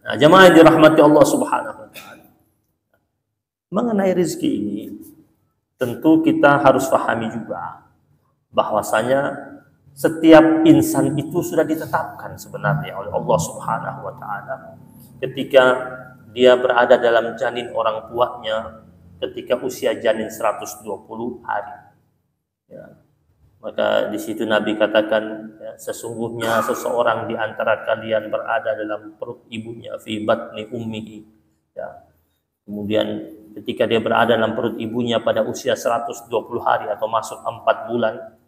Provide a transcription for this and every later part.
Nah, jamaah yang dirahmati Allah Subhanahu wa taala. Mengenai rezeki ini, tentu kita harus pahami juga bahwasanya setiap insan itu sudah ditetapkan sebenarnya oleh Allah Subhanahu wa taala ketika dia berada dalam janin orang tuanya ketika usia janin 120 hari. Ya. Maka di situ Nabi katakan, ya, sesungguhnya seseorang di antara kalian berada dalam perut ibunya, fi batni ummihi. Ya. Kemudian ketika dia berada dalam perut ibunya pada usia 120 hari atau masuk 4 bulan,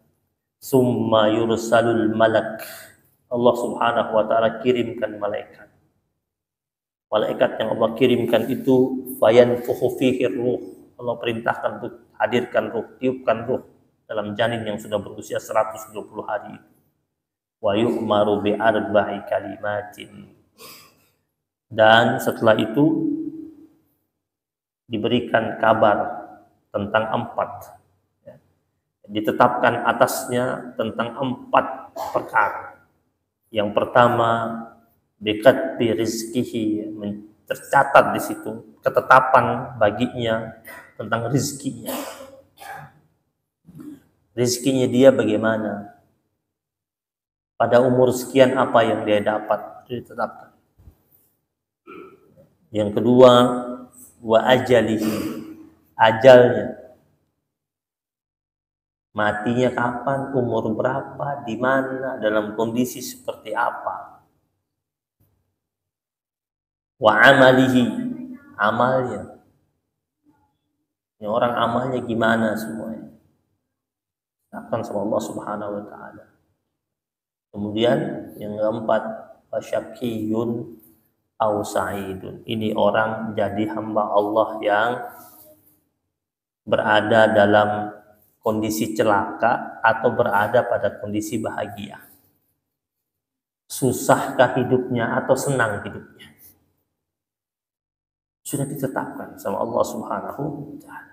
summa yursalul malak. Allah Subhanahu wa taala kirimkan malaikat. Malaikat yang Allah kirimkan itu fayanfukhu fihi ruh. Allah perintahkan untuk hadirkan ruh, tiupkan ruh dalam janin yang sudah berusia 120 hari. Wa yu'maru bi arba'i kalimatin. Dan setelah itu diberikan kabar tentang 4. Ditetapkan atasnya tentang 4 perkara. Yang pertama, biqadri rizkihi, tercatat di situ ketetapan baginya tentang rizkinya. Rizkinya dia bagaimana? Pada umur sekian apa yang dia dapat, itu ditetapkan. Yang kedua, wa ajalihi, ajalnya. Matinya kapan, umur berapa, di mana, dalam kondisi seperti apa. Wa amalihi, amalnya. Ini orang amalnya gimana semuanya. Akan sama Allah Subhanahu wa taala. Kemudian yang keempat, fasyaqiyun aw sa'idun. Ini orang jadi hamba Allah yang berada dalam kondisi celaka atau berada pada kondisi bahagia. Susahkah hidupnya atau senang hidupnya? Sudah ditetapkan sama Allah Subhanahu wa taala.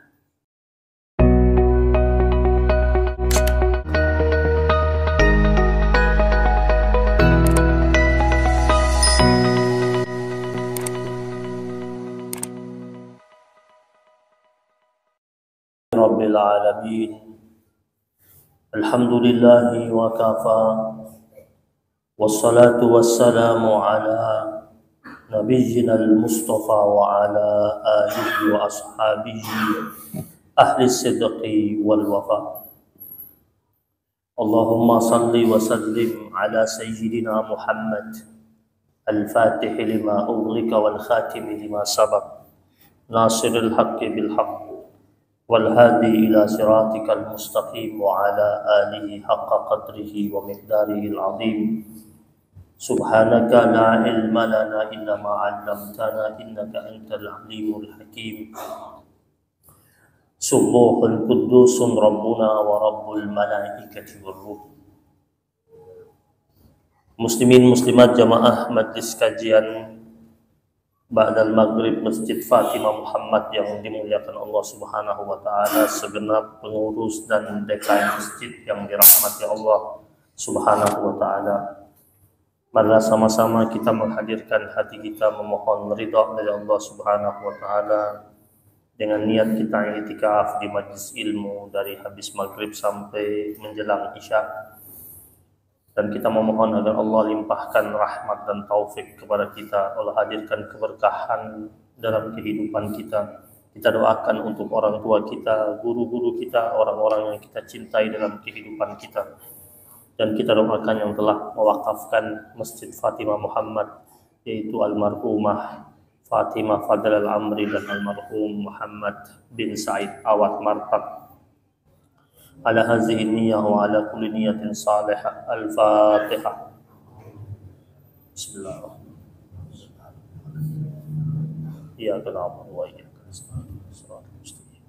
Rabbil alamin. Alhamdulillahi wa kafa. Wassalatu wassalamu ala nabiyyina al-mustafa wa ala alihi wa ashabihi ahli sidqi wal wafa. Allahumma salli wa sallim ala sayyidina Muhammad al-fatih lima ughliqa wal khatim lima sabaq nasiril haqqi bil haqq والهادي إلى صراطك المستقيم وعلى آله حق قدره ومقداره العظيم سبحانك لا علم لنا إلا ما علمتنا إنك أنت العليم الحكيم سبوح قدوس ربنا ورب الملائكة والروح. Muslimin muslimat jamaah majlis kajian Ba'dal Maghrib Masjid Fatimah Muhammad yang dimuliakan Allah Subhanahu wa taala, segenap pengurus dan DKM masjid yang dirahmati Allah Subhanahu wa taala. Marilah sama-sama kita menghadirkan hati kita memohon ridha dari Allah Subhanahu wa taala dengan niat kita i'tikaf di majlis ilmu dari habis maghrib sampai menjelang isya. Dan kita memohon agar Allah limpahkan rahmat dan taufik kepada kita, Allah hadirkan keberkahan dalam kehidupan kita. Kita doakan untuk orang tua kita, guru-guru kita, orang-orang yang kita cintai dalam kehidupan kita. Dan kita doakan yang telah mewakafkan Masjid Fatimah Muhammad, yaitu almarhumah Fatimah Fadl Al-Amri dan almarhum Muhammad bin Said Awad Martab. Ala hazihi niyyah wa ala kulli niyatin salihah. Al-Fatihah. Bismillahirrahmanirrahim. Iyyaka na'budu wa iyyaka nasta'in. Shiratal mustaqim.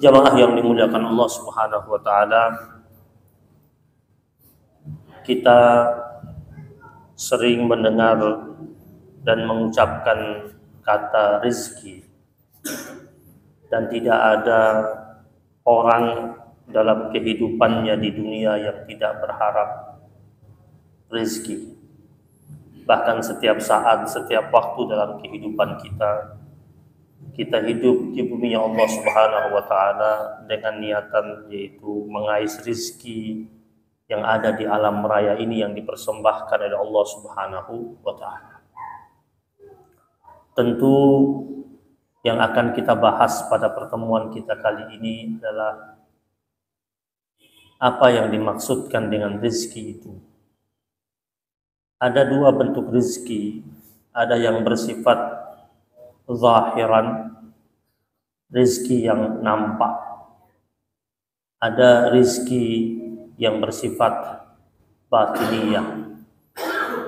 Jamaah yang dimuliakan Allah Subhanahu wa taala, kita sering mendengar dan mengucapkan kata rezeki. dan tidak ada orang dalam kehidupannya di dunia yang tidak berharap rezeki. Bahkan setiap saat, setiap waktu dalam kehidupan kita, kita hidup di bumi Allah Subhanahu wa taala dengan niatan yaitu mengais rezeki yang ada di alam raya ini yang dipersembahkan oleh Allah Subhanahu wa taala. Tentu yang akan kita bahas pada pertemuan kita kali ini adalah apa yang dimaksudkan dengan rezeki itu. Ada dua bentuk rezeki, ada yang bersifat zahiran, rezeki yang nampak. Ada rezeki yang bersifat batiniyah.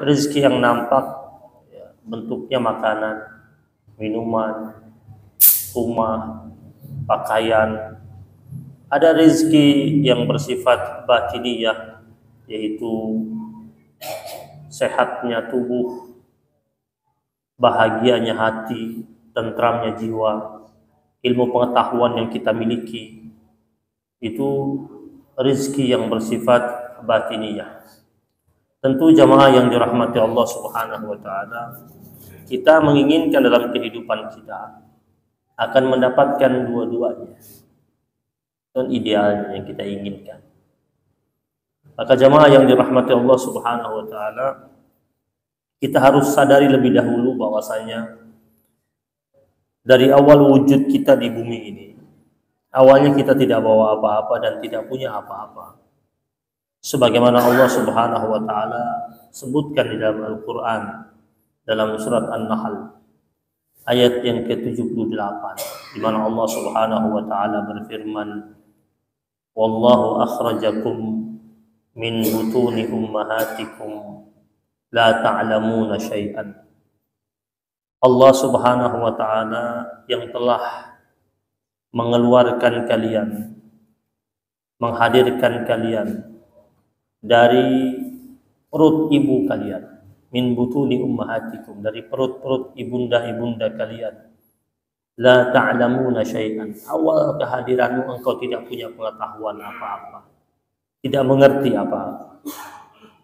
Rezeki yang nampak ya, bentuknya makanan, minuman, rumah, pakaian. Ada rezeki yang bersifat batiniyah, yaitu sehatnya tubuh, bahagianya hati, tentramnya jiwa, ilmu pengetahuan yang kita miliki. Itu rezeki yang bersifat batiniyah. Tentu jamaah yang dirahmati Allah Subhanahu wa taala, kita menginginkan dalam kehidupan kita akan mendapatkan dua-duanya. Dan idealnya yang kita inginkan. Maka jamaah yang dirahmati Allah Subhanahu wa taala, kita harus sadari lebih dahulu bahwasanya dari awal wujud kita di bumi ini, awalnya kita tidak bawa apa-apa dan tidak punya apa-apa. Sebagaimana Allah Subhanahu wa taala sebutkan di dalam Al-Qur'an dalam surat An-Nahl ayat yang ke-78, di mana Allah Subhanahu wa taala berfirman, "Wallahu akhrajakum min butuni ummahatikum la ta'lamuna syai'an." Allah Subhanahu wa taala yang telah mengeluarkan kalian, menghadirkan kalian dari perut ibu kalian, min butuni ummahatikum, dari perut-perut ibunda-ibunda kalian. La ta'lamuna syai'an. Awal kehadiranmu engkau tidak punya pengetahuan apa-apa, tidak mengerti apa-apa.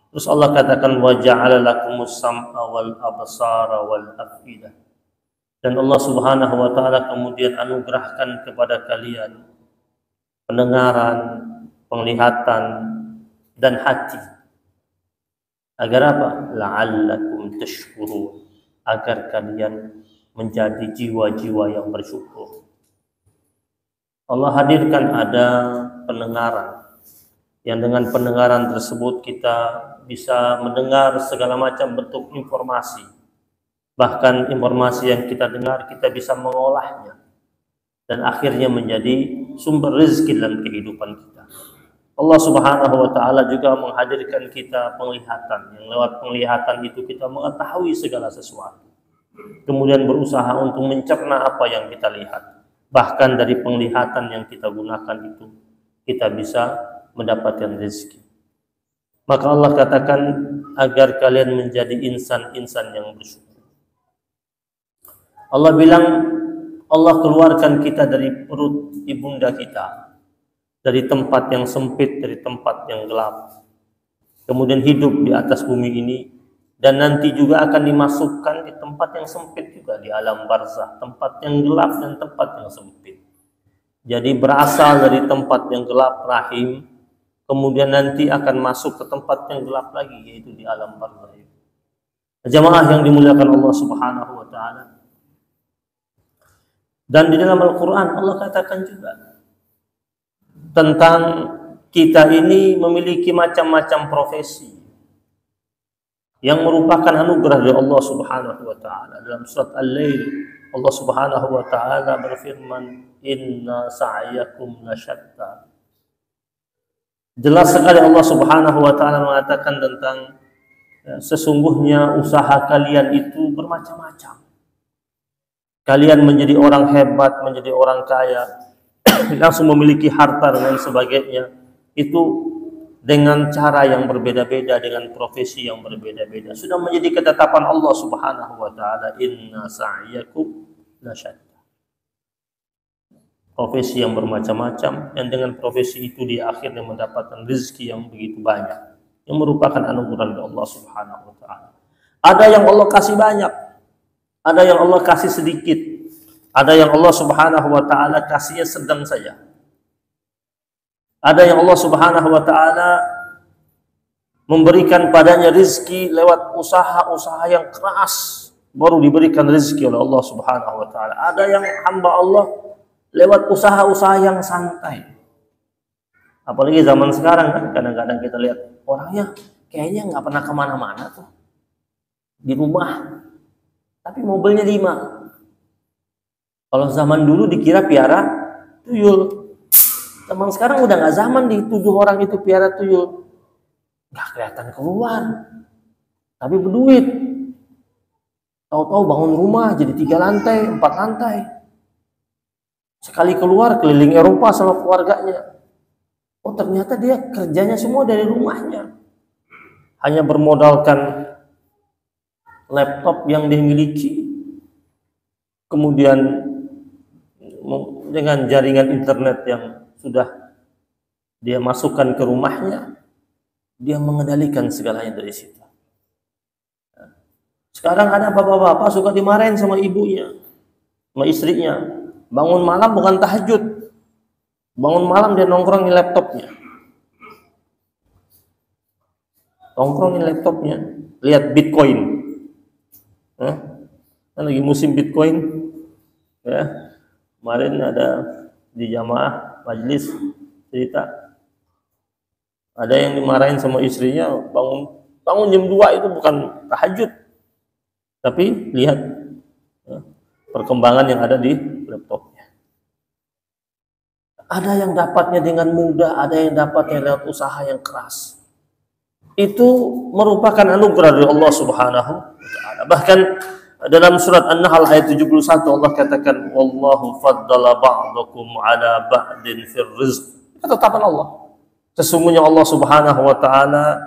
Terus Allah katakan wa ja'ala lakumus sam'a wal absara wal afidah. Dan Allah Subhanahu wa taala kemudian anugerahkan kepada kalian pendengaran, penglihatan dan hati. Agar apa? La'allakum tashkurun. Agar kalian menjadi jiwa-jiwa yang bersyukur. Allah hadirkan ada pendengaran, yang dengan pendengaran tersebut kita bisa mendengar segala macam bentuk informasi. Bahkan informasi yang kita dengar kita bisa mengolahnya dan akhirnya menjadi sumber rezeki dalam kehidupan kita. Allah Subhanahu wa taala juga menghadirkan kita penglihatan, yang lewat penglihatan itu kita mengetahui segala sesuatu. Kemudian berusaha untuk mencerna apa yang kita lihat. Bahkan dari penglihatan yang kita gunakan itu kita bisa mendapatkan rezeki. Maka Allah katakan agar kalian menjadi insan-insan yang bersyukur. Allah bilang Allah keluarkan kita dari perut ibunda kita, dari tempat yang sempit, dari tempat yang gelap. Kemudian hidup di atas bumi ini dan nanti juga akan dimasukkan di tempat yang sempit juga, di alam barzah, tempat yang gelap dan tempat yang sempit. Jadi berasal dari tempat yang gelap rahim, kemudian nanti akan masuk ke tempat yang gelap lagi, yaitu di alam barzah. Jamaah yang dimuliakan Allah Subhanahu wa taala. Dan di dalam Al-Qur'an Allah katakan juga tentang kita ini memiliki macam-macam profesi yang merupakan anugerah dari Allah Subhanahu wa taala. Dalam surat Al-Lail Allah Subhanahu wa taala berfirman, "Inna sa'yakum lasyatta." Jelas sekali Allah Subhanahu wa taala mengatakan tentang sesungguhnya usaha kalian itu bermacam-macam. Kalian menjadi orang hebat, menjadi orang kaya, langsung memiliki harta dan sebagainya, itu dengan cara yang berbeda-beda, dengan profesi yang berbeda-beda. Sudah menjadi ketetapan Allah Subhanahu wa taala, inna sa'yakum lasyatta. profesi yang bermacam-macam, yang dengan profesi itu dia akhirnya mendapatkan rezeki yang begitu banyak, yang merupakan anugerah dari Allah Subhanahu wa taala. Ada yang Allah kasih banyak, ada yang Allah kasih sedikit, ada yang Allah Subhanahu wa taala kasihnya sedang saja. Ada yang Allah Subhanahu wa taala memberikan padanya rezeki lewat usaha-usaha yang keras, baru diberikan rezeki oleh Allah Subhanahu wa taala. Ada yang hamba Allah lewat usaha-usaha yang santai. Apalagi zaman sekarang kan, kadang-kadang kita lihat orangnya kayaknya nggak pernah kemana-mana tuh, di rumah, tapi mobilnya 5. Kalau zaman dulu dikira piara tuyul. Zaman sekarang udah nggak zaman dituduh orang itu piara tuyul. Nggak kelihatan keluar, tapi berduit. Tahu-tahu bangun rumah jadi 3 lantai, 4 lantai. Sekali keluar keliling Eropa sama keluarganya. Oh ternyata dia kerjanya semua dari rumahnya. Hanya bermodalkan laptop yang dia miliki, kemudian dengan jaringan internet yang sudah dia masukkan ke rumahnya, dia mengendalikan segalanya dari situ. Sekarang ada bapak-bapak suka dimarahin sama ibunya, sama istrinya. Bangun malam bukan tahajud, bangun malam dia nongkrongin laptopnya, lihat Bitcoin. Kan lagi musim Bitcoin, ya. Kemarin ada di jamaah majelis cerita, ada yang dimarahin sama istrinya, bangun jam 2 itu bukan tahajud, tapi lihat ya, perkembangan yang ada di laptopnya. Ada yang dapatnya dengan mudah, ada yang dapatnya lewat usaha yang keras. Itu merupakan anugerah dari Allah Subhanahu wa taala. Bahkan dalam surat An-Nahl ayat 71 Allah katakan, wallahu faddala ba'dakum ala ba'din fir rizq. Ketetapan Allah. Sesungguhnya Allah Subhanahu wa taala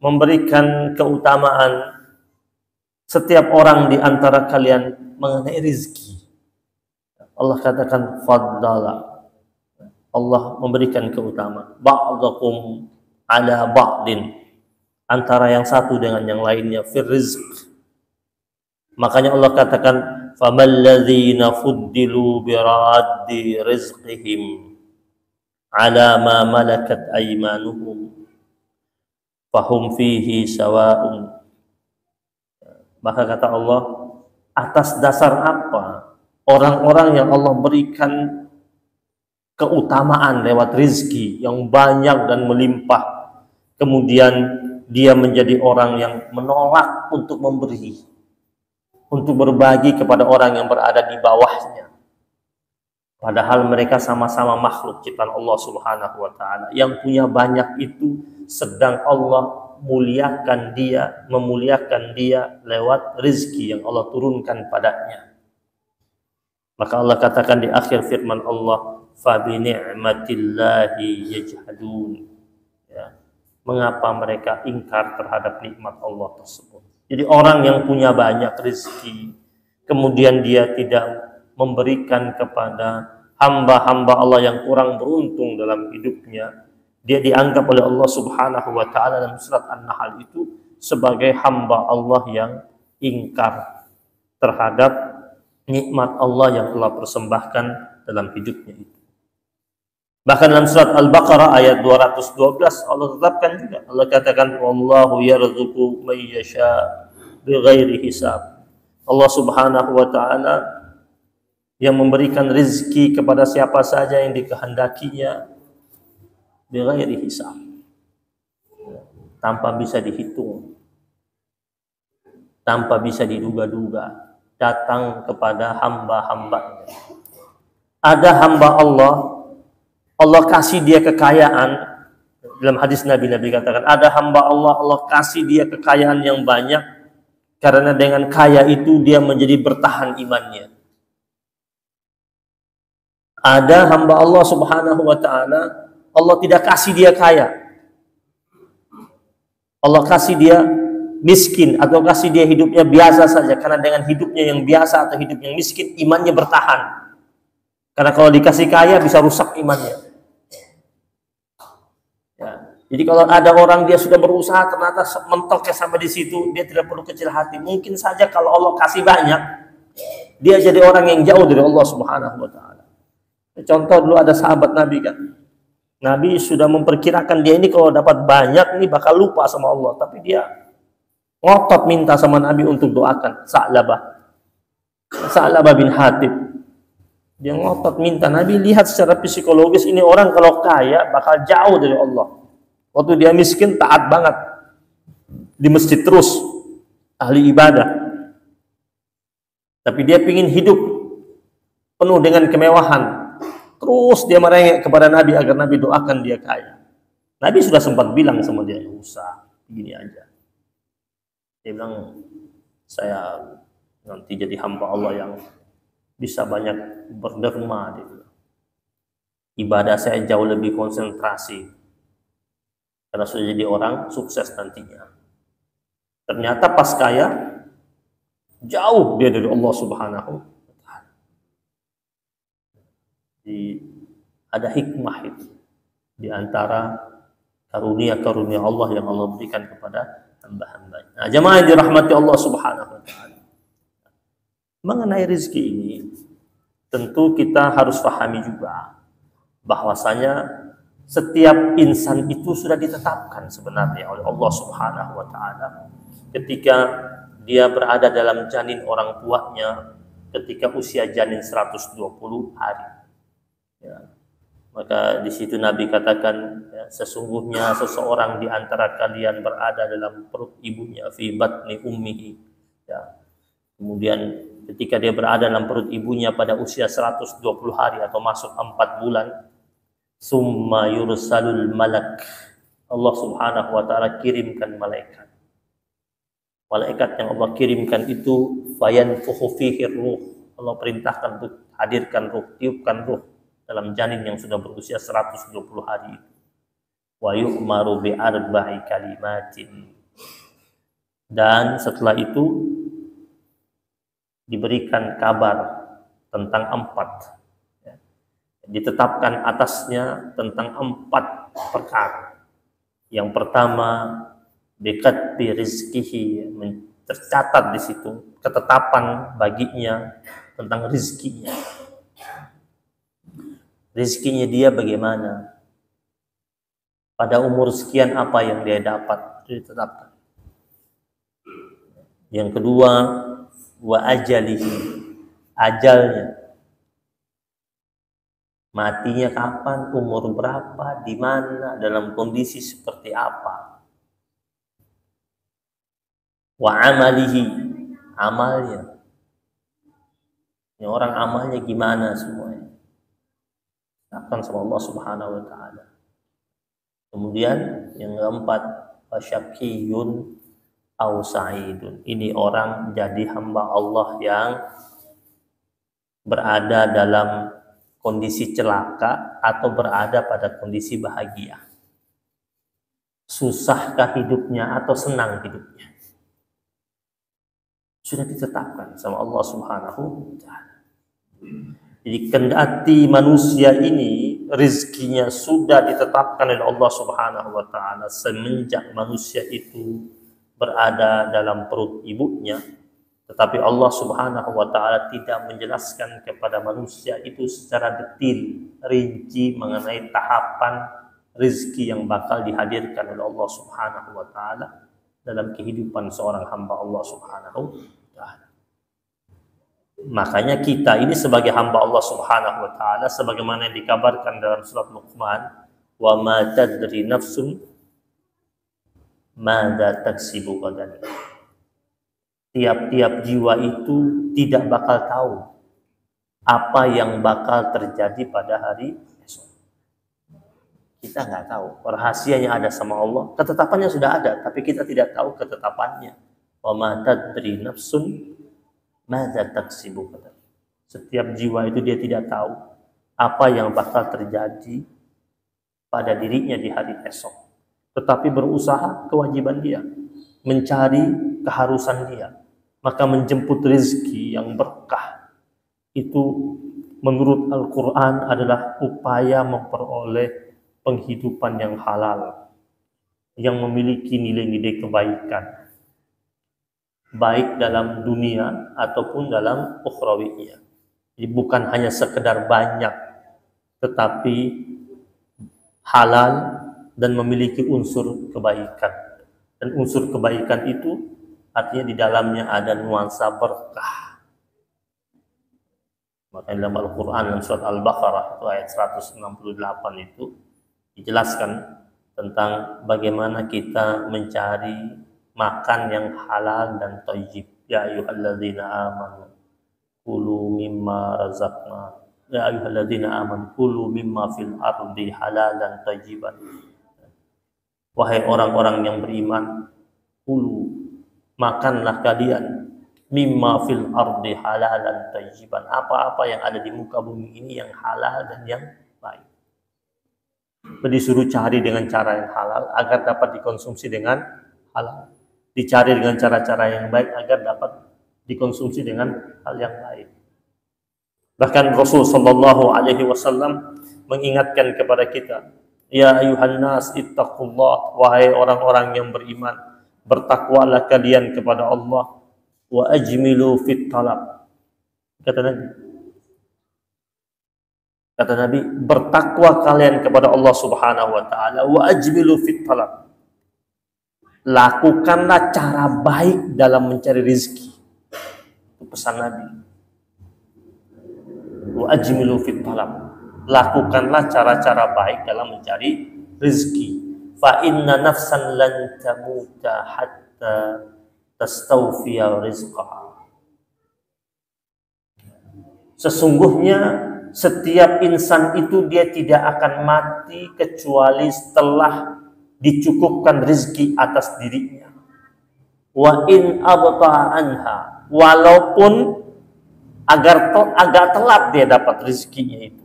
memberikan keutamaan setiap orang di antara kalian mengenai rezeki. Allah katakan faddala. Allah memberikan keutamaan. Ba'dakum ala ba'din. Antara yang satu dengan yang lainnya fir rizq. Makanya Allah katakan famal ladzina fuddilu biraddi rizqihim ala ma malakat aymanuhum fahum fihi sawa'un. Maka kata Allah, atas dasar apa orang-orang yang Allah berikan keutamaan lewat rizki yang banyak dan melimpah, kemudian dia menjadi orang yang menolak untuk memberi, untuk berbagi kepada orang yang berada di bawahnya, padahal mereka sama-sama makhluk ciptaan Allah Subhanahu wa taala. Yang punya banyak itu sedang Allah memuliakan dia lewat rezeki yang Allah turunkan padanya. Maka Allah katakan di akhir firman Allah, fa bi ni'matillahi yajhadun. Ya. Mengapa mereka ingkar terhadap nikmat Allah tersebut? Jadi orang yang punya banyak rezeki, kemudian dia tidak memberikan kepada hamba-hamba Allah yang kurang beruntung dalam hidupnya, dia dianggap oleh Allah Subhanahu wa taala dalam surat An-Nahl itu sebagai hamba Allah yang ingkar terhadap nikmat Allah yang Allah persembahkan dalam hidupnya itu. Bahkan dalam surat Al-Baqarah ayat 212 Allah tetapkan juga, Allah katakan wallahu yarzuqu may yasha bighairi hisab. Allah Subhanahu wa taala yang memberikan rezeki kepada siapa saja yang dikehendakinya bighairi hisab, tanpa bisa dihitung, tanpa bisa diduga-duga, datang kepada hamba-hambanya. Ada hamba Allah, Allah kasih dia kekayaan. Dalam hadis Nabi katakan, ada hamba Allah, Allah kasih dia kekayaan yang banyak, karena dengan kaya itu dia menjadi bertahan imannya. Ada hamba Allah Subhanahu wa taala, Allah tidak kasih dia kaya, Allah kasih dia miskin atau kasih dia hidupnya biasa saja, karena dengan hidupnya yang biasa atau hidup yang miskin imannya bertahan. Karena kalau dikasih kaya bisa rusak imannya. Ya. Jadi kalau ada orang dia sudah berusaha ternyata mentoknya sampai di situ, dia tidak perlu kecil hati. Mungkin saja kalau Allah kasih banyak, dia jadi orang yang jauh dari Allah Subhanahu wa taala. Contoh dulu ada sahabat Nabi kan. Nabi sudah memperkirakan dia ini kalau dapat banyak nih bakal lupa sama Allah, tapi dia ngotot minta sama Nabi untuk doakan Sa'labah bin Hatib. Dia ngotot minta. Nabi lihat secara psikologis ini orang kalau kaya bakal jauh dari Allah. Waktu dia miskin taat banget di masjid terus, ahli ibadah. Tapi dia ingin hidup penuh dengan kemewahan. Terus dia merengek kepada Nabi agar Nabi doakan dia kaya. Nabi sudah sempat bilang sama dia, "Nggak usah, begini aja." Dia bilang, "Saya nanti jadi hamba Allah yang bisa banyak berderma." Dia bilang, "Ibadah saya jauh lebih konsentrasi karena sudah jadi orang sukses nantinya." Ternyata pas kaya jauh dia dari Allah Subhanahu wa taala. Ada hikmah itu di antara karunia-karunia Allah yang Allah berikan kepada hamba-hambanya. Nah, jemaah yang dirahmati Allah Subhanahu wa taala. Mengenai rezeki ini, tentu kita harus pahami juga bahwasanya setiap insan itu sudah ditetapkan sebenarnya oleh Allah Subhanahu wa taala ketika dia berada dalam janin orang tuanya ketika usia janin 120 hari. Ya. Maka di situ Nabi katakan, ya, sesungguhnya seseorang di antara kalian berada dalam perut ibunya, fi batni ummihi. Ya. Kemudian ketika dia berada dalam perut ibunya pada usia 120 hari atau masuk 4 bulan, summa yursalul malak. Allah Subhanahu wa taala kirimkan malaikat. Malaikat yang Allah kirimkan itu fayanfukhu fihi ruh. Allah perintahkan untuk hadirkan ruh, tiupkan ruh dalam janin yang sudah berusia 120 hari itu. Wa yu'maru bi arba'i kalimatin. Dan setelah itu diberikan kabar tentang 4. Ya. Ditetapkan atasnya tentang 4 perkara. Yang pertama, bikatbi rizkihi, tercatat di situ ketetapan baginya tentang rizkinya. Rizkinya dia bagaimana, pada umur sekian apa yang dia dapat, ditetapkan. Yang kedua, wa ajalihi, ajalnya, matinya kapan, umur berapa, di mana, dalam kondisi seperti apa. Wa amalihi, amalnya, ini orang amalnya gimana semuanya, akan sama Allah Subhanahu wa taala. Kemudian yang keempat, fasyakiyun au sa'idun. Ini orang jadi hamba Allah yang berada dalam kondisi celaka atau berada pada kondisi bahagia. Susahkah hidupnya atau senang hidupnya? Sudah ditetapkan sama Allah Subhanahu wa taala. Jadi kendati manusia ini rizkinya sudah ditetapkan oleh Allah Subhanahu wa taala semenjak manusia itu berada dalam perut ibunya, tetapi Allah Subhanahu wa taala tidak menjelaskan kepada manusia itu secara detail, rinci mengenai tahapan rizki yang bakal dihadirkan oleh Allah Subhanahu wa taala dalam kehidupan seorang hamba Allah Subhanahu wa taala. Makanya kita ini sebagai hamba Allah Subhanahu wa taala, sebagaimana yang dikabarkan dalam surat Luqman, wa ma tadri nafsun madza taksibu gadan. Tiap-tiap jiwa itu tidak bakal tahu apa yang bakal terjadi pada hari esok. Kita nggak tahu. Rahasianya ada sama Allah, ketetapannya sudah ada, tapi kita tidak tahu ketetapannya. Wa ma tadri nafsun madza taksibu gadan. Setiap jiwa itu dia tidak tahu apa yang bakal terjadi pada dirinya di hari esok. Tetapi berusaha kewajiban dia, mencari keharusan dia. Maka menjemput rezeki yang berkah itu menurut Al-Quran adalah upaya memperoleh penghidupan yang halal, yang memiliki nilai-nilai kebaikan, baik dalam dunia ataupun dalam ukhrawiyah. Jadi bukan hanya sekedar banyak, tetapi halal dan memiliki unsur kebaikan. Dan unsur kebaikan itu artinya di dalamnya ada nuansa berkah. Makanya dalam Al-Quran, dalam surat Al-Baqarah itu ayat 168 itu dijelaskan tentang bagaimana kita mencari makan yang halal dan thayyib. Ya ayyuhalladzina amanu kulu mimma razaqna. Ya ayyuhalladzina amanu kulu mimma fil ardi halalan thayyiban. Wahai orang-orang yang beriman, kulu, makanlah kalian mimma fil ardi halalan thayyiban, apa-apa yang ada di muka bumi ini yang halal dan yang baik. Disuruh cari dengan cara yang halal agar dapat dikonsumsi dengan halal. Dicari dengan cara-cara yang baik agar dapat dikonsumsi dengan hal yang baik. Bahkan Rasul sallallahu alaihi wasallam mengingatkan kepada kita, ya ayuhan nas ittaqullah, wahai orang-orang yang beriman, bertakwalah kalian kepada Allah. Wa ajmilu fit talab. Kata Nabi, bertakwa kalian kepada Allah Subhanahu wa taala, wa ajmilu fit talab. Lakukanlah cara baik dalam mencari rezeki. Itu pesan Nabi. Wa ajmilu fit talab. Lakukanlah cara-cara baik dalam mencari rezeki. Fa inna nafsan lan tamuta hatta tastawfiya rizqaha. Sesungguhnya setiap insan itu dia tidak akan mati kecuali setelah dicukupkan rezeki atas dirinya. Wa in abta anha, walaupun agak telat dia dapat rezekinya itu.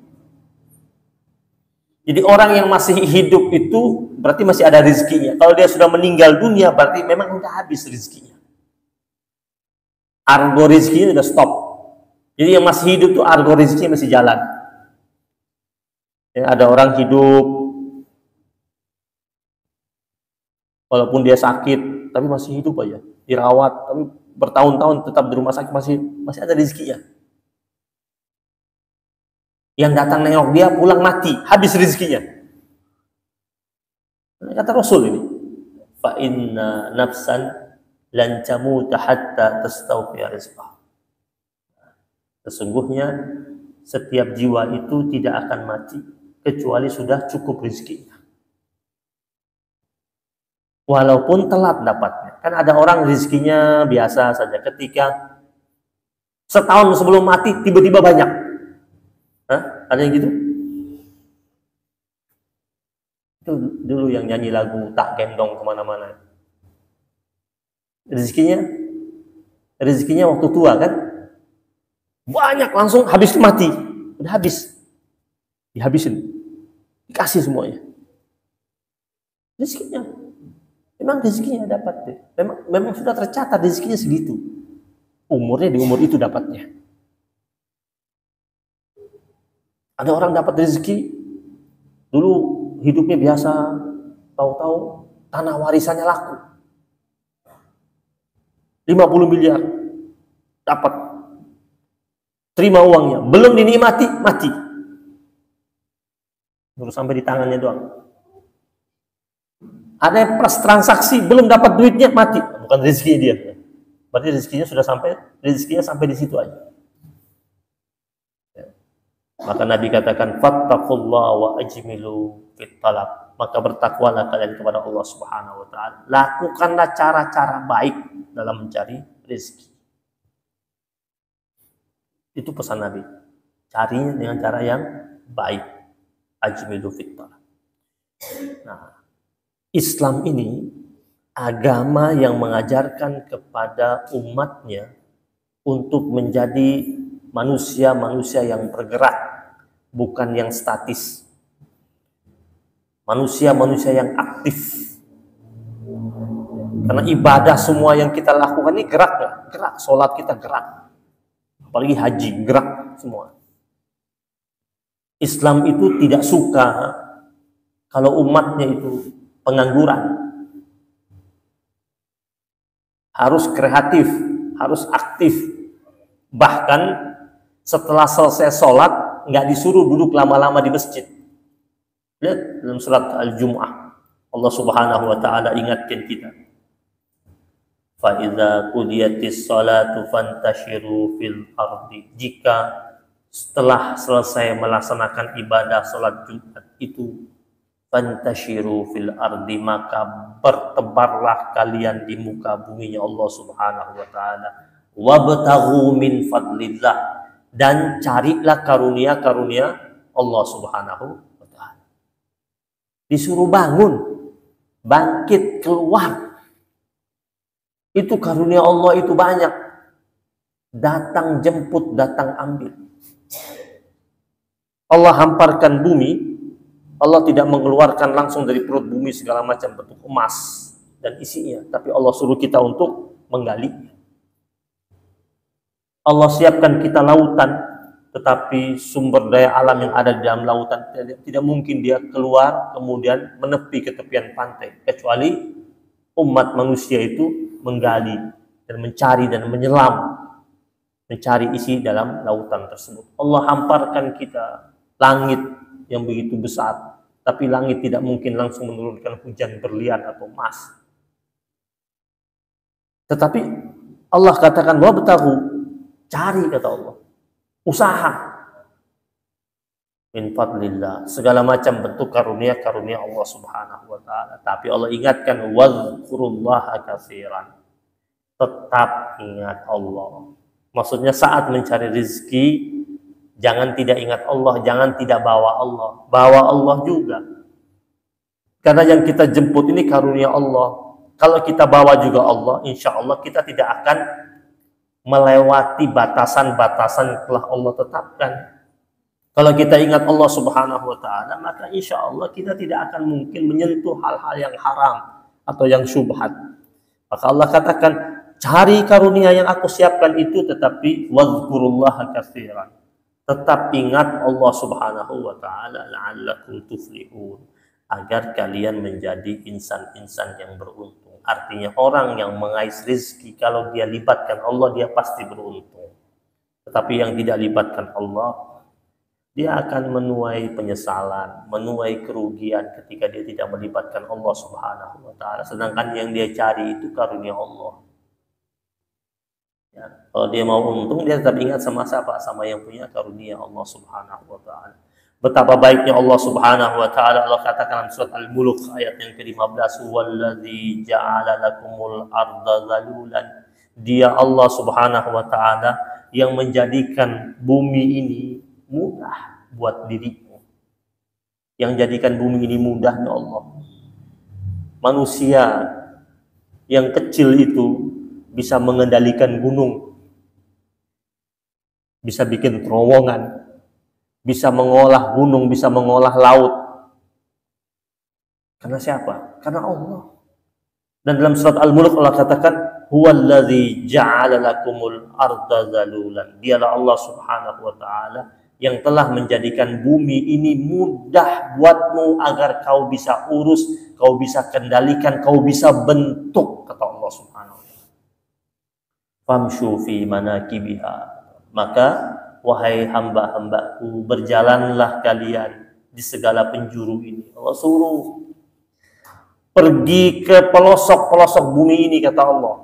Jadi orang yang masih hidup itu berarti masih ada rezekinya. Kalau dia sudah meninggal dunia berarti memang udah habis rezekinya. Argo rezekinya udah stop. Jadi yang masih hidup tuh argo rezekinya masih jalan. Ya, ada orang hidup walaupun dia sakit tapi masih hidup aja, dirawat tapi bertahun-tahun tetap di rumah sakit, masih ada rezekinya. Yang datang nengok dia pulang mati, habis rezekinya. Kata Rasul ini, fa inna nafsan lan tamuta hatta tastawfiya rizqah. Sesungguhnya setiap jiwa itu tidak akan mati kecuali sudah cukup rezekinya. Walaupun telat dapatnya. Kan ada orang rezekinya biasa saja, ketika setahun sebelum mati tiba-tiba banyak. Hah? Ada yang gitu? Itu dulu yang nyanyi lagu Tak Gendong Kemana-Mana. Rezekinya waktu tua kan, banyak langsung habis itu mati, udah habis, dihabisin, dikasih semuanya. Rezekinya, memang rezekinya dapat deh. Memang sudah tercatat rezekinya segitu, umurnya di umur itu dapatnya. Ada orang dapat rezeki dulu hidupnya biasa, tahu-tahu tanah warisannya laku. 50 miliar dapat, terima uangnya, belum dinikmati mati, baru sampai di tangannya doang. Ada yang pas transaksi belum dapat duitnya mati, bukan rezeki dia, berarti rezekinya sudah sampai, rezekinya sampai di situ aja. Maka Nabi katakan fattaqullaha wa ajmilu fit talab, maka bertakwalah kalian kepada Allah Subhanahu wa taala, lakukanlah cara-cara baik dalam mencari rezeki. Itu pesan Nabi, carinya dengan cara yang baik, ajmilu fit talab. Nah, Islam ini agama yang mengajarkan kepada umatnya untuk menjadi manusia-manusia yang bergerak, bukan yang statis. Manusia-manusia yang aktif. Karena ibadah semua yang kita lakukan ini gerak, gerak. Sholat kita gerak, apalagi haji gerak semua. Islam itu tidak suka kalau umatnya itu pengangguran. Harus kreatif, harus aktif. Bahkan setelah selesai sholat, nggak disuruh duduk lama-lama di masjid. Lihat dalam surat Al-Jumu'ah, Allah Subhanahu wa Ta'ala ingatkan kita. Fa'idza qudiyatis salatu fantashiru fil ardi. Jika setelah selesai melaksanakan ibadah salat Jumat itu, fantashiru fil ardi, maka bertebarlah kalian di muka buminya Allah Subhanahu wa Ta'ala. Wabtaghu min fadlillah, dan carilah karunia-karunia Allah Subhanahu wa Ta'ala. Disuruh bangun, bangkit, keluar. Itu karunia Allah itu banyak. Datang jemput, datang ambil. Allah hamparkan bumi. Allah tidak mengeluarkan langsung dari perut bumi segala macam bentuk emas dan isinya, tapi Allah suruh kita untuk menggali. Allah siapkan kita lautan, tetapi sumber daya alam yang ada di dalam lautan tidak mungkin dia keluar kemudian menepi ke tepian pantai, kecuali umat manusia itu menggali dan mencari dan menyelam, mencari isi dalam lautan tersebut. Allah hamparkan kita langit yang begitu besar, tapi langit tidak mungkin langsung menurunkan hujan berlian atau emas. Tetapi Allah katakan, wabtaghu, cari, kata Allah, usaha, min fadlillah, segala macam bentuk karunia-karunia Allah Subhanahu wa Ta'ala. Tapi Allah ingatkan, wadhkurullaha katsiran, tetap ingat Allah. Maksudnya saat mencari rezeki, jangan tidak ingat Allah, jangan tidak bawa Allah. Bawa Allah juga. Karena yang kita jemput ini karunia Allah. Kalau kita bawa juga Allah, insya Allah kita tidak akan melewati batasan-batasan yang telah Allah tetapkan. Kalau kita ingat Allah Subhanahu wa Ta'ala, maka insya Allah kita tidak akan mungkin menyentuh hal-hal yang haram atau yang syubhat. Maka Allah katakan, cari karunia yang aku siapkan itu, tetapi wadhkurullaha katsiran, tetap ingat Allah Subhanahu wa Ta'ala, la'allakum tuflihun, agar kalian menjadi insan-insan yang beruntung. Artinya orang yang mengais rezeki, kalau dia libatkan Allah, dia pasti beruntung. Tetapi yang tidak libatkan Allah, dia akan menuai penyesalan, menuai kerugian ketika dia tidak melibatkan Allah Subhanahu wa Ta'ala. Sedangkan yang dia cari itu karunia Allah. Ya, kalau dia mau untung, dia tetap ingat sama siapa? Sama yang punya karunia, Allah Subhanahu wa Ta'ala. Betapa baiknya Allah Subhanahu wa Ta'ala. Allah katakan dalam surat Al-Mulk ayat yang ke-15, "Wallazi ja'ala lakumul arda zalulan." Dia Allah Subhanahu wa Ta'ala yang menjadikan bumi ini mudah buat dirimu. Yang jadikan bumi ini mudahnya Allah. Manusia yang kecil itu bisa mengendalikan gunung, bisa bikin terowongan, bisa mengolah gunung, bisa mengolah laut. Karena siapa? Karena Allah. Dan dalam surat Al-Mulk Allah katakan, huwallazi ja'ala lakumul arda zalulan. Dialah Allah Subhanahu wa Ta'ala yang telah menjadikan bumi ini mudah buatmu agar kau bisa urus, kau bisa kendalikan, kau bisa bentuk, kata Allah Subhanahu wa Ta'ala. Famshu fi manakibiha. Maka wahai hamba-hambaku, berjalanlah kalian di segala penjuru ini. Allah suruh pergi ke pelosok-pelosok bumi ini, kata Allah.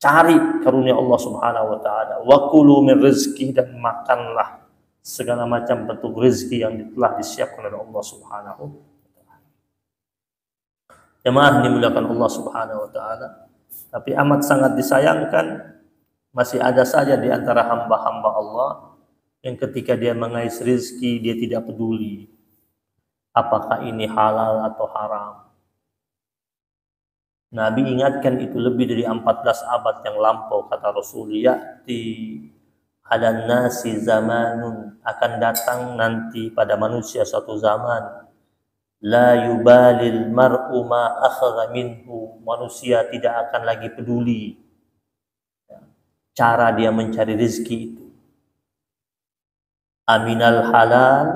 Cari karunia Allah Subhanahu wa Ta'ala. Wa kulu min rizki, dan makanlah segala macam bentuk rezeki yang telah disiapkan oleh Allah Subhanahu wa Ta'ala. Jemaah dimuliakan Allah Subhanahu wa Ta'ala. Tapi amat sangat disayangkan, masih ada saja di antara hamba-hamba Allah yang ketika dia mengais rezeki, dia tidak peduli apakah ini halal atau haram. Nabi ingatkan itu lebih dari 14 abad yang lampau, kata Rasul, ya'ti ala nasi zamanun, akan datang nanti pada manusia suatu zaman, la yubalil mar'u ma akhadha minhu, manusia tidak akan lagi peduli cara dia mencari rezeki itu. Aminal halal,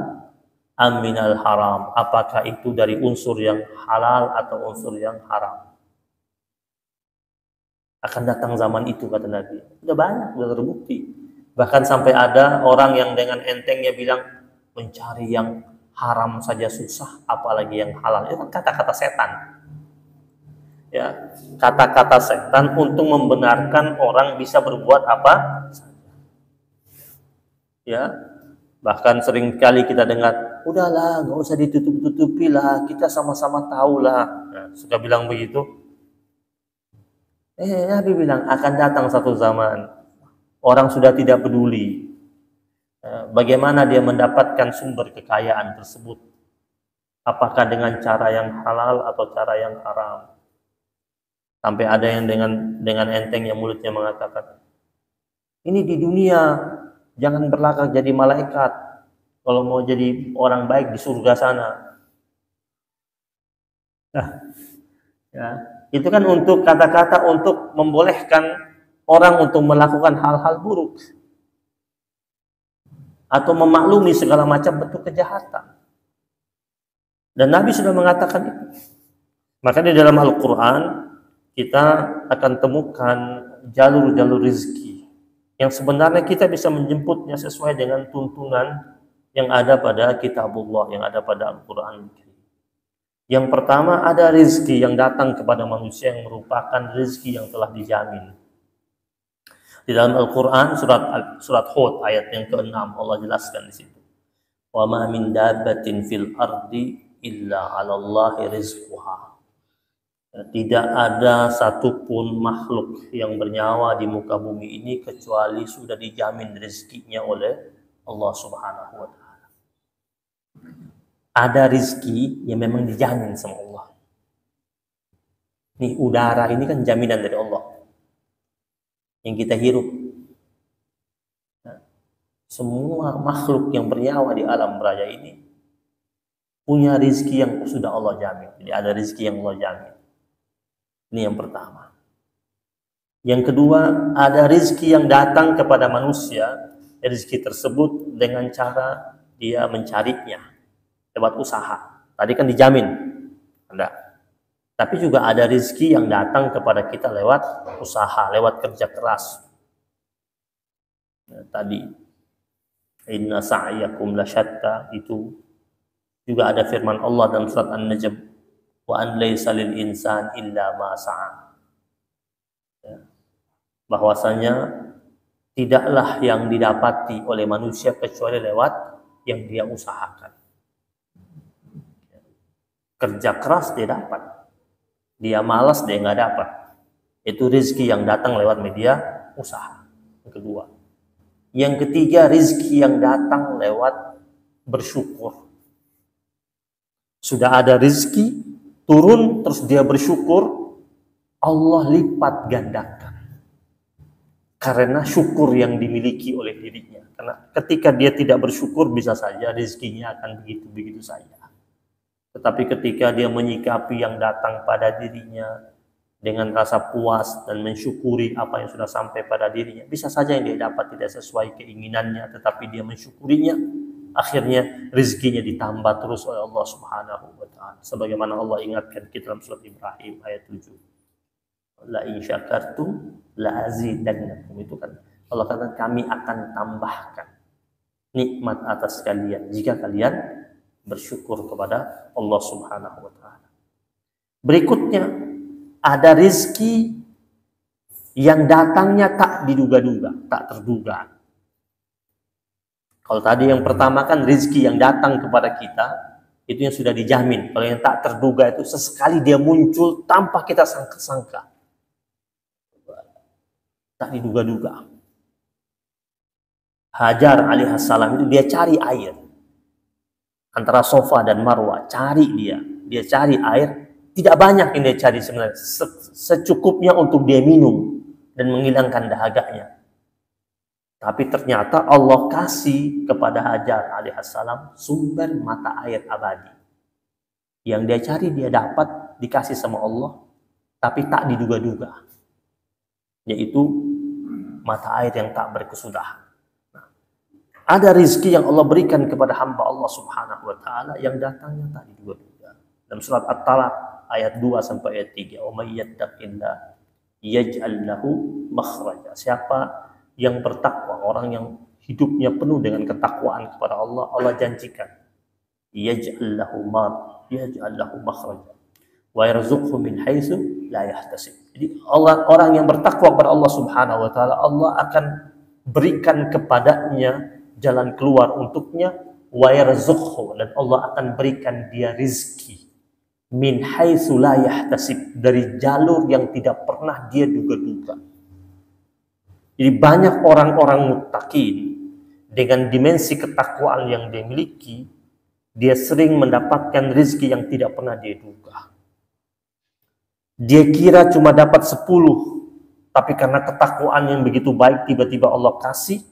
aminal haram. Apakah itu dari unsur yang halal atau unsur yang haram? Akan datang zaman itu, kata Nabi. Sudah banyak, sudah terbukti. Bahkan sampai ada orang yang dengan entengnya bilang, mencari yang haram saja susah, apalagi yang halal. Itu kan kata-kata setan. Ya, kata-kata setan untuk membenarkan orang bisa berbuat apa saja. Ya, bahkan sering kali kita dengar, udahlah, nggak usah ditutup-tutupi lah, kita sama-sama tahu lah. Ya, suka bilang begitu. Nabi bilang akan datang satu zaman orang sudah tidak peduli bagaimana dia mendapatkan sumber kekayaan tersebut, apakah dengan cara yang halal atau cara yang haram. Sampai ada yang dengan enteng yang mulutnya mengatakan, ini di dunia jangan berlakak jadi malaikat, kalau mau jadi orang baik di surga sana. Nah, ya, itu kan untuk kata-kata untuk membolehkan orang untuk melakukan hal-hal buruk atau memaklumi segala macam bentuk kejahatan. Dan Nabi sudah mengatakan itu. Maka di dalam Al-Quran kita akan temukan jalur-jalur rezeki yang sebenarnya kita bisa menjemputnya sesuai dengan tuntunan yang ada pada kitabullah, yang ada pada Al-Quran. Yang pertama, ada rezeki yang datang kepada manusia yang merupakan rezeki yang telah dijamin. Di dalam Al-Quran surat Hud ayat yang ke-6 Allah jelaskan di situ. Wa ma min dabbatin fil ardi illa 'alallahi rizquha. Tidak ada satupun makhluk yang bernyawa di muka bumi ini kecuali sudah dijamin rezekinya oleh Allah Subhanahu wa taala. Ada rezeki yang memang dijamin sama Allah. Nih udara ini kan jaminan dari Allah yang kita hirup. Nah, semua makhluk yang bernyawa di alam raya ini punya rezeki yang sudah Allah jamin. Jadi ada rezeki yang Allah jamin. Ini yang pertama. Yang kedua, ada rezeki yang datang kepada manusia. Rezeki tersebut dengan cara dia mencarinya lewat usaha. Tadi kan dijamin. Enggak. Tapi juga ada rezeki yang datang kepada kita lewat usaha, lewat kerja keras. Nah, tadi inna sa'yakum lasyatta, itu juga ada firman Allah dalam surat An-Najm, wa an laisa lil insan illa ma sa'a. Ya. Bahwasanya tidaklah yang didapati oleh manusia kecuali lewat yang dia usahakan. Kerja keras dia dapat, dia malas dia nggak dapat. Itu rezeki yang datang lewat media usaha. Yang kedua. Yang ketiga, rezeki yang datang lewat bersyukur. Sudah ada rezeki turun, terus dia bersyukur, Allah lipat gandakan. Karena syukur yang dimiliki oleh dirinya. Karena ketika dia tidak bersyukur, bisa saja rezekinya akan begitu-begitu saja. Tetapi ketika dia menyikapi yang datang pada dirinya dengan rasa puas dan mensyukuri apa yang sudah sampai pada dirinya, bisa saja yang dia dapat tidak sesuai keinginannya, tetapi dia mensyukurinya, akhirnya rezekinya ditambah terus oleh Allah Subhanahu wa taala. Sebagaimana Allah ingatkan kita dalam surat Ibrahim ayat 7. La in syakartum la azidannakum. Itu kan Allah katakan kami akan tambahkan nikmat atas kalian jika kalian bersyukur kepada Allah Subhanahu wa taala. Berikutnya ada rezeki yang datangnya tak diduga-duga, tak terduga. Kalau tadi yang pertama kan rezeki yang datang kepada kita, itu yang sudah dijamin. Kalau yang tak terduga itu sesekali dia muncul tanpa kita sangka-sangka. Tak diduga-duga. Hajar alaihissalam itu dia cari air. Antara Safa dan Marwah, cari dia. Dia cari air. Tidak banyak yang dia cari sebenarnya. Secukupnya untuk dia minum dan menghilangkan dahaganya. Tapi ternyata Allah kasih kepada Hajar alaihissalam sumber mata air abadi. Yang dia cari dia dapat, dikasih sama Allah, tapi tak diduga-duga. Yaitu mata air yang tak berkesudahan. Nah, Ada rizki yang Allah berikan kepada hamba Allah Subhanahu wa taala yang datangnya tak diduga-duga. Dalam surat At-Talaq ayat 2 sampai ayat 3, "Wa may yattaqillah yaj'al lahu makhraja." Siapa yang bertakwa, orang yang hidupnya penuh dengan ketakwaan kepada Allah, Allah janjikan yaj'al lahu makhraja wa yarzuqhu min haitsu la yahtasib. Jadi orang yang bertakwa kepada Allah Subhanahu wa taala, Allah akan berikan kepadanya jalan keluar untuknya, wa yarzuqhu, dan Allah akan berikan dia rizki min haitsu la yahtasib, dari jalur yang tidak pernah dia duga-duga. Jadi banyak orang-orang muttaqin dengan dimensi ketakwaan yang dia miliki, dia sering mendapatkan rezeki yang tidak pernah dia duga. Dia kira cuma dapat 10, tapi karena ketakwaan yang begitu baik, tiba-tiba Allah kasih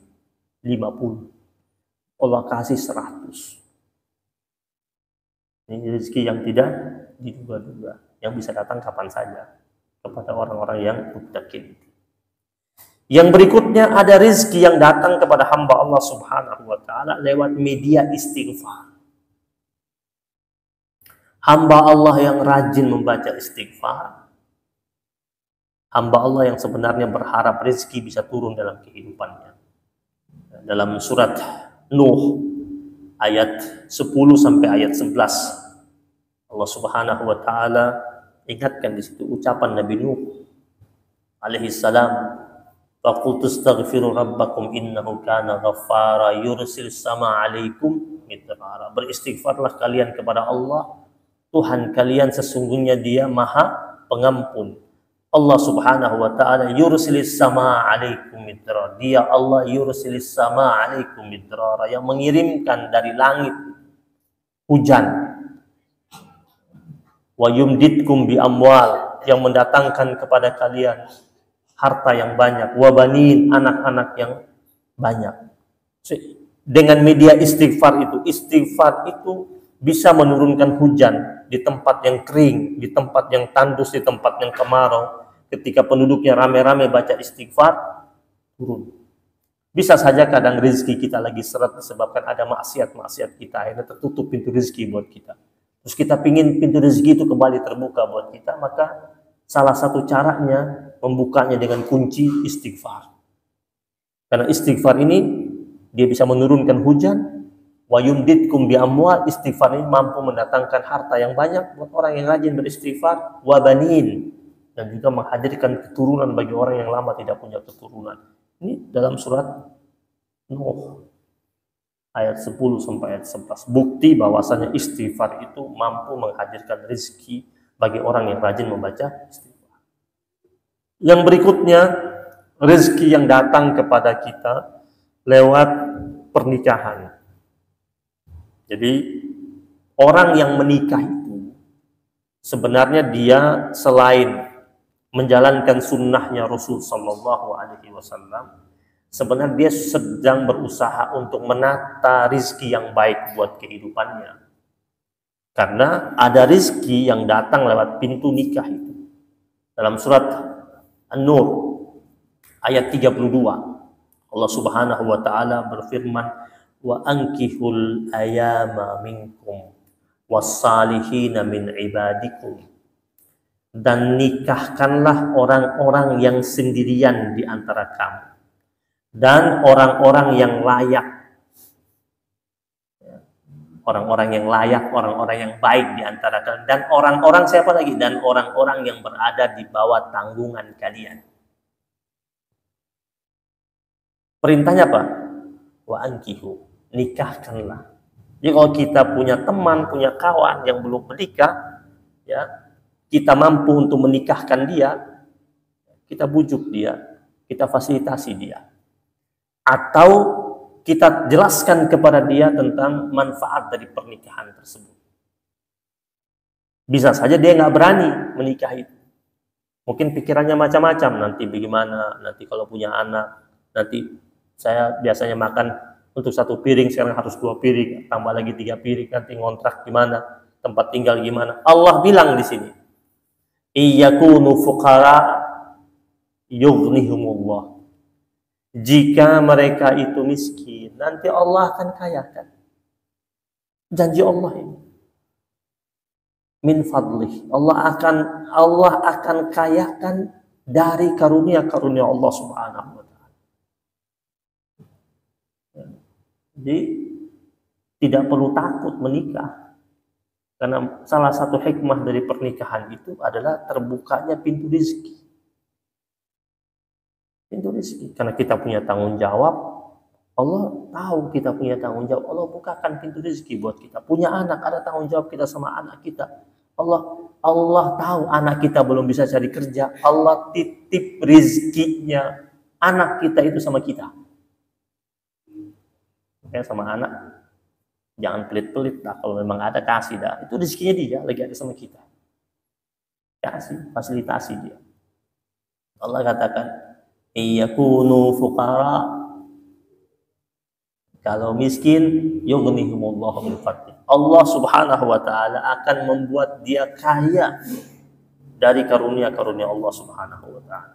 50. Allah kasih 100. Ini rezeki yang tidak diduga-duga, yang bisa datang kapan saja kepada orang-orang yang muttaqin. Yang berikutnya ada rezeki yang datang kepada hamba Allah Subhanahu wa taala lewat media istighfar. Hamba Allah yang rajin membaca istighfar, hamba Allah yang sebenarnya berharap rezeki bisa turun dalam kehidupannya. Dalam surat Nuh ayat 10 sampai ayat 11, Allah Subhanahu wa taala ingatkan di situ ucapan Nabi Nuh alaihi salam, "Faqultu astaghfiru rabbakum innahu kana ghaffara yursil sama 'alaikum midrara." Beristighfarlah kalian kepada Allah, Tuhan kalian sesungguhnya Dia Maha Pengampun. Allah Subhanahu wa taala yursilis sama 'alaikum midrara. Dia Allah yursilis sama 'alaikum midrara, yang mengirimkan dari langit hujan. Wa yumditkum bi amwal, yang mendatangkan kepada kalian harta yang banyak, wa banin, anak-anak yang banyak. Dengan media istighfar itu bisa menurunkan hujan di tempat yang kering, di tempat yang tandus, di tempat yang kemarau. Ketika penduduknya rame-rame baca istighfar, turun. Bisa saja kadang rezeki kita lagi seret disebabkan ada maksiat-maksiat kita, akhirnya tertutup pintu rezeki buat kita. Terus kita pingin pintu rezeki itu kembali terbuka buat kita, maka salah satu caranya membukanya dengan kunci istighfar. Karena istighfar ini dia bisa menurunkan hujan. Wa yumditkum bi amwal, istighfar ini mampu mendatangkan harta yang banyak buat orang yang rajin beristighfar, wa banin, dan juga menghadirkan keturunan bagi orang yang lama tidak punya keturunan. Ini dalam surat Nuh ayat 10 sampai ayat 11. Bukti bahwasanya istighfar itu mampu menghadirkan rezeki bagi orang yang rajin membaca istighfar. Yang berikutnya, rezeki yang datang kepada kita lewat pernikahan. Jadi orang yang menikah itu sebenarnya dia selain menjalankan sunnahnya Rasul Sallallahu Alaihi Wasallam, sebenarnya dia sedang berusaha untuk menata rizki yang baik buat kehidupannya. Karena ada rizki yang datang lewat pintu nikah itu. Dalam surat An-Nur ayat 32, Allah Subhanahu wa taala berfirman, "Wa ankihul ayama minkum was-salihina min ibadikum." Dan nikahkanlah orang-orang yang sendirian di antara kamu dan orang-orang yang layak. Orang-orang yang layak, orang-orang yang baik di antara kalian, dan orang-orang siapa lagi? Dan orang-orang yang berada di bawah tanggungan kalian. Perintahnya apa? Wa ankihu, nikahkanlah. Jadi kalau kita punya teman, punya kawan yang belum menikah, ya, kita mampu untuk menikahkan dia, kita bujuk dia, kita fasilitasi dia. Atau kita jelaskan kepada dia tentang manfaat dari pernikahan tersebut. Bisa saja dia nggak berani menikah itu. Mungkin pikirannya macam-macam, nanti bagaimana, nanti kalau punya anak, nanti saya biasanya makan untuk 1 piring, sekarang harus 2 piring, tambah lagi 3 piring, nanti ngontrak gimana, tempat tinggal gimana. Allah bilang di sini, iyakunu fuqara yughnihumullah. Jika mereka itu miskin, nanti Allah akan kayakan. Janji Allah ini. Min fadlih. Allah akan kayakan dari karunia-karunia Allah Subhanahu wa taala. Jadi tidak perlu takut menikah. Karena salah satu hikmah dari pernikahan itu adalah terbukanya pintu rezeki. Pintu rezeki. Karena kita punya tanggung jawab, Allah tahu kita punya tanggung jawab. Allah bukakan pintu rezeki buat kita. Punya anak, ada tanggung jawab kita sama anak kita. Allah tahu anak kita belum bisa cari kerja. Allah titip rezekinya anak kita itu sama kita. Makanya sama anak, jangan pelit-pelit lah. Kalau memang ada, kasih dah. Itu rezekinya dia, lagi ada sama kita. Kasih, fasilitasi dia. Allah katakan, iyakunu fuqara. Kalau miskin, yughnihimullahu min fadlih. Allah Subhanahu wa taala akan membuat dia kaya dari karunia-karunia Allah Subhanahu wa taala.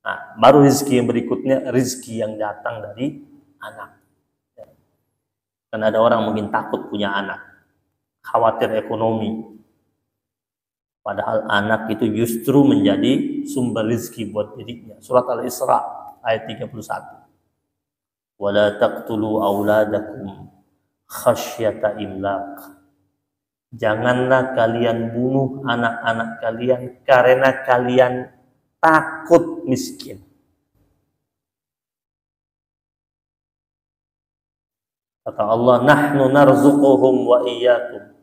Nah, baru rezeki yang berikutnya, rezeki yang datang dari anak. Karena ada orang mungkin takut punya anak, khawatir ekonomi. Padahal anak itu justru menjadi sumber rezeki buat dirinya. Surat Al-Isra ayat 31. Wala taqtulu auladakum khasyata imlaq. Janganlah kalian bunuh anak-anak kalian karena kalian takut miskin. Kata Allah, nahnu narzuquhum wa iyyakum.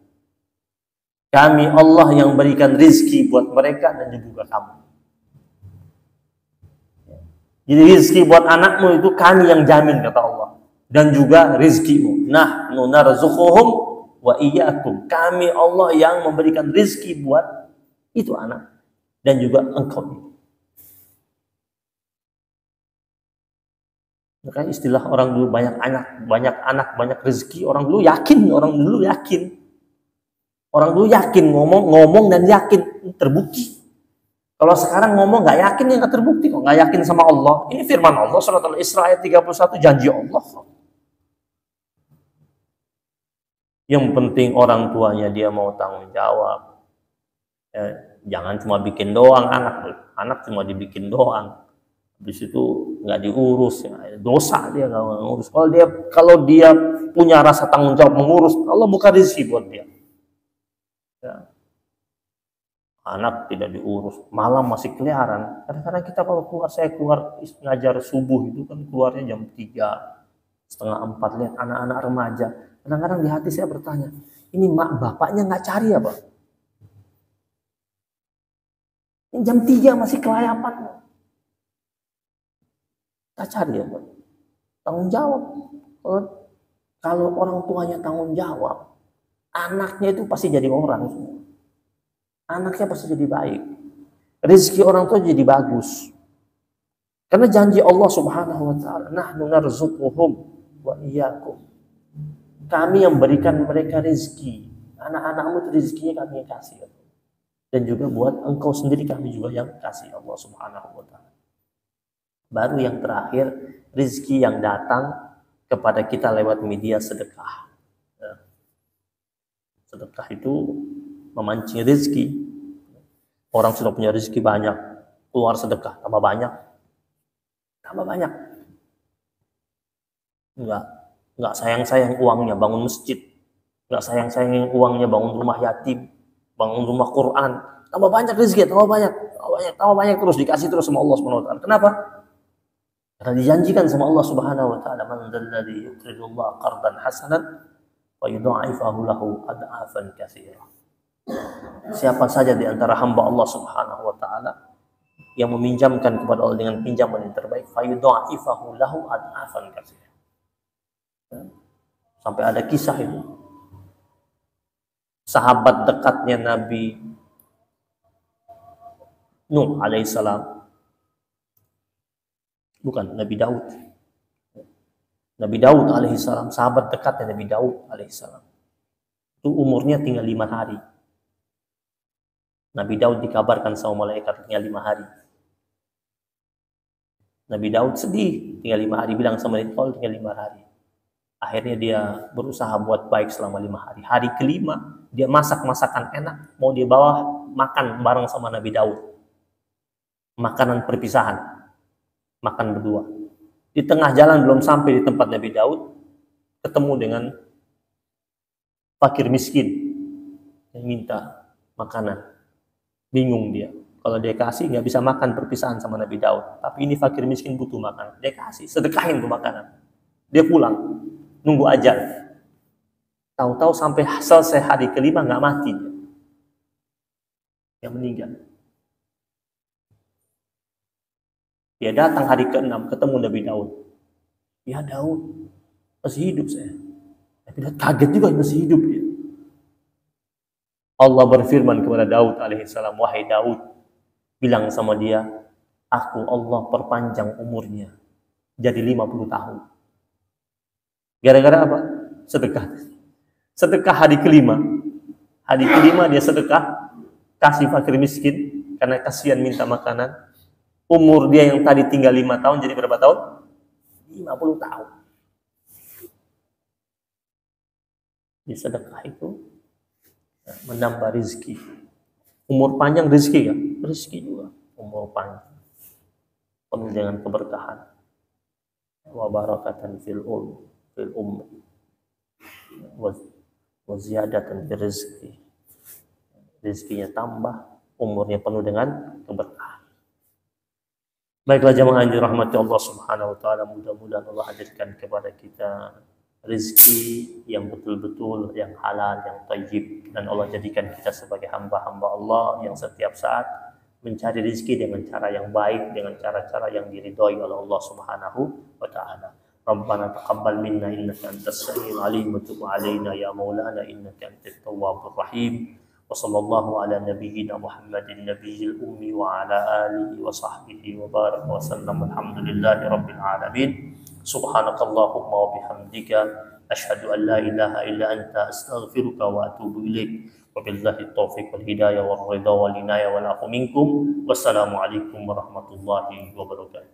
Kami Allah yang berikan rizki buat mereka dan juga kamu. Jadi rizki buat anakmu itu kami yang jamin, kata Allah. Dan juga rizkimu. Nahnu narzuquhum wa iyyakum. Kami Allah yang memberikan rizki buat itu anak. Dan juga engkau. Makanya istilah orang dulu banyak anak, banyak rezeki. Orang dulu yakin. Orang dulu yakin ngomong dan yakin terbukti. Kalau sekarang ngomong nggak yakin, ya nggak terbukti kok. Nggak yakin sama Allah. Ini firman Allah, surat Al-Isra ayat 31, janji Allah. Yang penting orang tuanya dia mau tanggung jawab. Jangan cuma bikin doang anak cuma dibikin doang. Habis itu nggak diurus, ya. Dosa dia nggak ngurus. Kalau dia punya rasa tanggung jawab mengurus, Allah buka rezeki buat dia. Ya. Anak tidak diurus, malam masih keliaran. Kadang-kadang kita kalau saya keluar ngajar subuh itu kan keluarnya jam 3, setengah 4, lihat anak-anak remaja. Kadang-kadang di hati saya bertanya, ini mak bapaknya nggak cari ya Pak? Ini jam 3 masih kelayapan. Nggak cari ya Pak? Tanggung jawab. Kalau orang tuanya tanggung jawab, anaknya itu pasti jadi orang. Anaknya pasti jadi baik. Rezeki orang tua jadi bagus. Karena janji Allah Subhanahu wa taala, nahnu narzuquhum wa iyyakum. Kami yang berikan mereka rezeki. Anak-anakmu itu rezekinya kami yang kasih. Dan juga buat engkau sendiri kami juga yang kasih, Allah Subhanahu wa taala. Baru yang terakhir, rezeki yang datang kepada kita lewat media sedekah. Sedekah itu memancing rezeki. Orang sudah punya rezeki banyak, keluar sedekah tambah banyak. Enggak sayang-sayang uangnya bangun masjid, enggak sayang-sayang uangnya bangun rumah yatim, bangun rumah Quran. Tambah banyak rezeki, tambah banyak terus dikasih terus sama Allah Subhanahu wa taala. Kenapa? Karena dijanjikan sama Allah Subhanahu wa taala, man dzalladzi yuqridullaha qardan hasanan wa yudha'ifahu lahu ad'afan katsira. Siapa saja di antara hamba Allah Subhanahu wa taala yang meminjamkan kepada Allah dengan pinjaman yang terbaik, fayudha'ifahu lahu ad'afan katsira. Sampai ada kisah itu. Sahabat dekatnya Nabi Nuh alaihissalam. Bukan, Nabi Daud. Nabi Daud alaihissalam, sahabat dekatnya Nabi Daud alaihissalam. Itu umurnya tinggal 5 hari. Nabi Daud dikabarkan sama malaikat tinggal 5 hari. Nabi Daud sedih, tinggal 5 hari, bilang sama malaikat tinggal 5 hari. Akhirnya dia berusaha buat baik selama 5 hari. Hari kelima, dia masak masakan enak, mau dia bawa makan bareng sama Nabi Daud. Makanan perpisahan, makan berdua. Di tengah jalan belum sampai di tempat Nabi Daud, ketemu dengan fakir miskin yang minta makanan. Bingung dia. Kalau dia kasih, nggak bisa makan perpisahan sama Nabi Daud. Tapi ini fakir miskin butuh makan. Dia kasih, sedekahin tuh makanan. Dia pulang. Nunggu ajal. Tahu-tahu sampai selesai hari kelima nggak mati dia. Yang meninggal. Dia datang hari ke-6 ketemu Nabi Daud. Ya Daud, masih hidup saya. Tapi dia kaget juga masih hidup dia. Allah berfirman kepada Daud alaihissalam, wahai Daud, bilang sama dia, aku Allah perpanjang umurnya jadi 50 tahun. Gara-gara apa? Sedekah. Sedekah hari kelima. Hari kelima dia sedekah, kasih fakir miskin, karena kasihan minta makanan. Umur dia yang tadi tinggal 5 tahun, jadi berapa tahun? 50 tahun. Di sedekah itu menambah rezeki. Umur panjang rezeki ya? Rezeki juga. Umur panjang. Penuh dengan keberkahan. Wa barakatan fil umri wa ziyadatan fil rizki. Rizkinya tambah, umurnya penuh dengan keberkahan. Baiklah jamaah yang dirahmati Allah Subhanahu wa taala, mudah-mudahan Allah hadirkan kepada kita rizki yang betul-betul, yang halal, yang thayyib, dan Allah jadikan kita sebagai hamba-hamba Allah yang setiap saat mencari rizki dengan cara yang baik, dengan cara-cara yang diridhoi oleh Allah Subhanahu wa taala. Rabbana taqabbal minna innaka antas samiul alim wa tub alaina ya maulana innaka antat tawwabur rahim. Wa sallallahu ala nabiyyina Muhammadin nabiyil ummi wa ala alihi wa sahbihi wa baraka wa sallam. Alhamdulillahi rabbil alamin. Subhanakallahumma wa bihamdika asyhadu an la ilaha illa anta astaghfiruka wa atubu ilaik. Wabillahi taufiq wal hidayah wal ridha wal inayah wal afu minkum. Wassalamu alaikum warahmatullahi wabarakatuh.